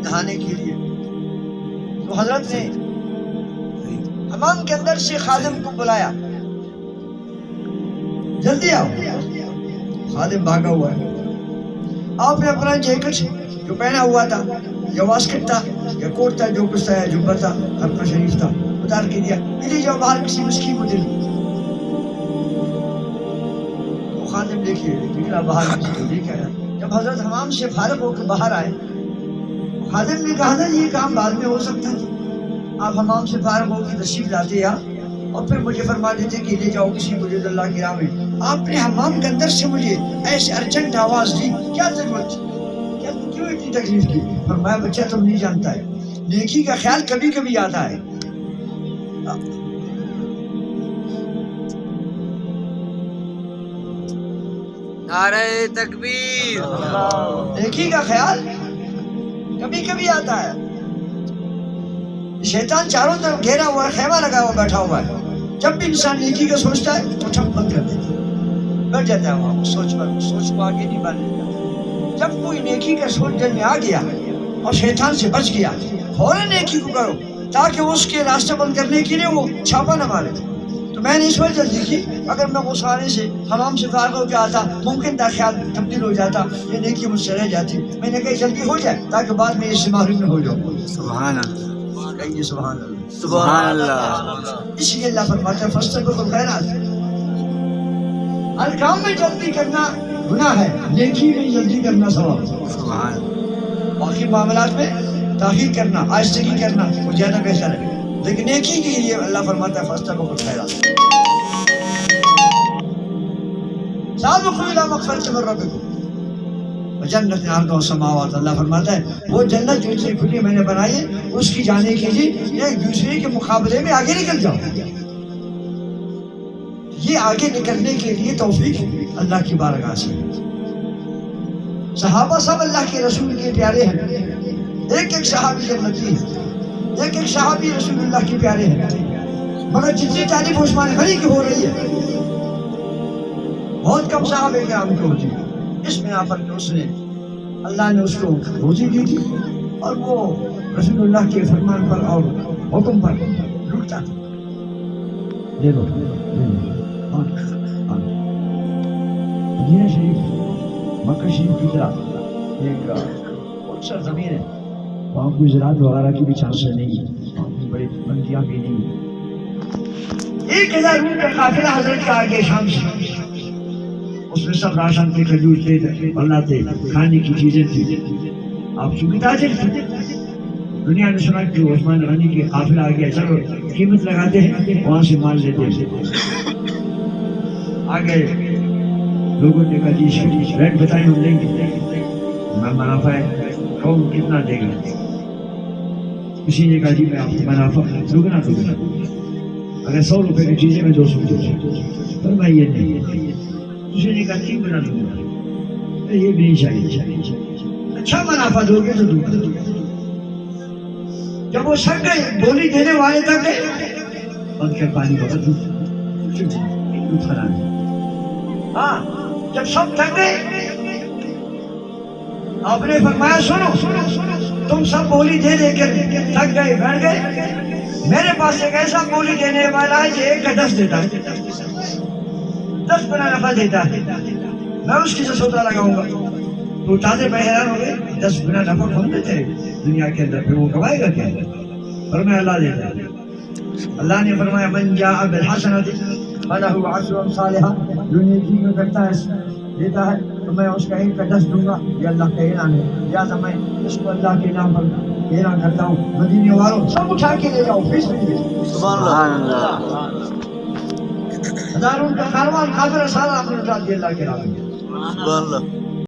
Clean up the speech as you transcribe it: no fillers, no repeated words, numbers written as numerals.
نہانے کے لیے، تو حضرت نے حمام کے اندر سے خادم کو بلایا، جلدی آؤ۔ خادم بھاگا ہوا ہے۔ آپ نے اپنا جیکٹ جو پہنا ہوا تھا یا واسکٹ تھا یا کوٹ تھا، جو کچھ تھا، جبہ تھا، اپنا شریف تھا، اتار کے دیا، لے جاؤ باہر کسی مسکین کو دے دو۔ تو خادم دیکھیے نکلا باہر، کسی کو لے کے آیا۔ جب حضرت حمام سے فارغ ہو کے باہر آئے، خادم نے کہا تھا یہ کام بعد میں ہو سکتا ہے، آپ حمام سے فارغ ہو کے تشریف لاتے یا اور پھر مجھے فرما دیتے کہ لے جاؤ کسی کو جد اللہ کی راہ میں۔ آپ نے حمام کے اندر سے مجھے ایسے ارجنٹ آواز دی، کیا ضرورت تھی، کیوں اتنی تکلیف کی؟ فرمایا بچہ تم نہیں جانتا ہے، نیکی کا خیال کبھی کبھی آتا ہے۔ نعرہ تکبیر، نیکی کا خیال کبھی کبھی آتا ہے۔ شیطان چاروں طرف گھیرا ہوا ہے، خیمہ لگا ہوا بیٹھا ہوا ہے، جب بھی انسان نیکی کا سوچتا ہے تو ٹھپ بند کر دیتا ہے، بیٹھ جاتا ہے وہاں سوچ کو آگے نہیں بڑھنے دیتا۔ جب کوئی نیکی کا سوچ دل میں آ گیا اور شیطان سے بچ گیا، فوراً نیکی کو کرو تاکہ اس کے راستے بند کرنے کے لیے وہ چھاپا نہ مارے۔ تو میں نے اس وجہ جلدی کی، اگر میں غسانے سے حمام سے فارغ ہو کے آتا ممکن تھا خیال تبدیل ہو جاتا، یہ نیکی مجھ سے رہ جاتی۔ میں نے کہا جلدی ہو جائے تاکہ بعد میں اس سے محروم نہ ہو جاؤ۔ سبحان اللہ، کہیے سبحان اللہ، سبحان اللہ۔ اس لیے اللہ فرماتا ہے فاستبقوا الخیرات، ہر کام میں جلدی کرنا گناہ ہے، نیکی میں جلدی کرنا ثواب۔ سبحان اللہ۔ باقی معاملات میں تاخیر کرنا، آہستگی کرنا وہ زیادہ بہتر ہے، لیکن نیکی کے لیے اللہ فرماتا ہے فاستبقوا الخیرات۔ سابقوا الی مغفرۃ من ربکم وجنت عرضها السماوات، اللہ فرماتا ہے وہ جنت جو اتنی کھلی میں نے بنائی ہے اس کی جانے کے لیے ایک دوسرے کے مقابلے میں آگے نکل جاؤ۔ یہ آگے نکلنے کے لیے توفیق اللہ کی بارگاہ سے۔ صحابہ سب اللہ کے رسول کے پیارے ہیں، ایک ایک صحابی جنتی ہے، ایک ایک صحابی رسول اللہ کے پیارے ہیں، مگر جتنی تعریف عثمان غنی کی ہو رہی ہے بہت کم صحابہ کرام کی ہوتی ہے، اس بنا پر کہ اس نے اللہ نے اس کو روزی دی تھی اور وہ رسول اللہ کے فرمان پر اور حکم پر لوٹتا تھا۔ دے دو مدینہ شریف مکہ شریف کی طرح ایک بہت سا زمین ہے، وہاں کوئی زراعت وغیرہ کی بھی چانس نہیں ہے، وہاں کوئی بڑی بندیاں بھی نہیں ہیں۔ 1000 اونٹ کا قافلہ حضرت کا آگے شام سے، اس میں سب راشن تھے، کھجور تھے، اللہ تھے، کھانے کی چیزیں تھی۔ آپ چونکہ تاجر تھے، دنیا نے سنا کہ عثمان غنی کے قافلہ آ گیا، چلو قیمت لگاتے ہیں، وہاں سے مال لیتے ہیں۔ آگے لوگوں نے کہا جی ریٹ بتائیں ہم لیں گے، میں منافع ہے کون کتنا دے گا؟ کسی نے کہا جی میں آپ کو منافع دگنا دوں، اگر 100 روپے کی چیزیں میں 200 دوں، پر میں یہ نہیں، کسی نے کہا 3 گنا دوں گا، یہ بھی نہیں چاہیے، اچھا منافع دو گے تو دوں گا۔ جب وہ سب گئے بولی دینے والے تک گئے، بند کر پانی کو دودھ خراب۔ ہاں جب سب تھک گئے آپ نے فرمایا سنو، تم سب بولی دے دے کر تھک گئے، بیٹھ گئے، میرے پاس ایک ایسا بولی دینے والا ہے جو 1 کا 10 دیتا ہے، 10 گنا نفع دیتا ہے، میں اس کی سے سودا لگاؤں گا۔ تو تازے میں حیران ہو گئے، 10 گنا نفع کون دیتے ہیں دنیا کے اندر، پھر وہ کمائے گا کیا؟ فرمایا اللہ دیتا ہے۔ اللہ نے فرمایا من جاء بالحسنۃ فلہ 10 امثالھا، جو نیکی میں کرتا ہے دیتا ہے تو میں اس کا 1 کا 10 دوں گا، یہ اللہ کا اعلان ہے۔ لہٰذا میں اس کو اللہ کے نام پر اعلان کرتا ہوں، مدینے والوں سب اٹھا کے لے جاؤ، سبحان اللہ۔ ہزاروں کا کاروان قافلہ سارا آپ نے اٹھا دیا اللہ کے نام میں۔ سبحان اللہ۔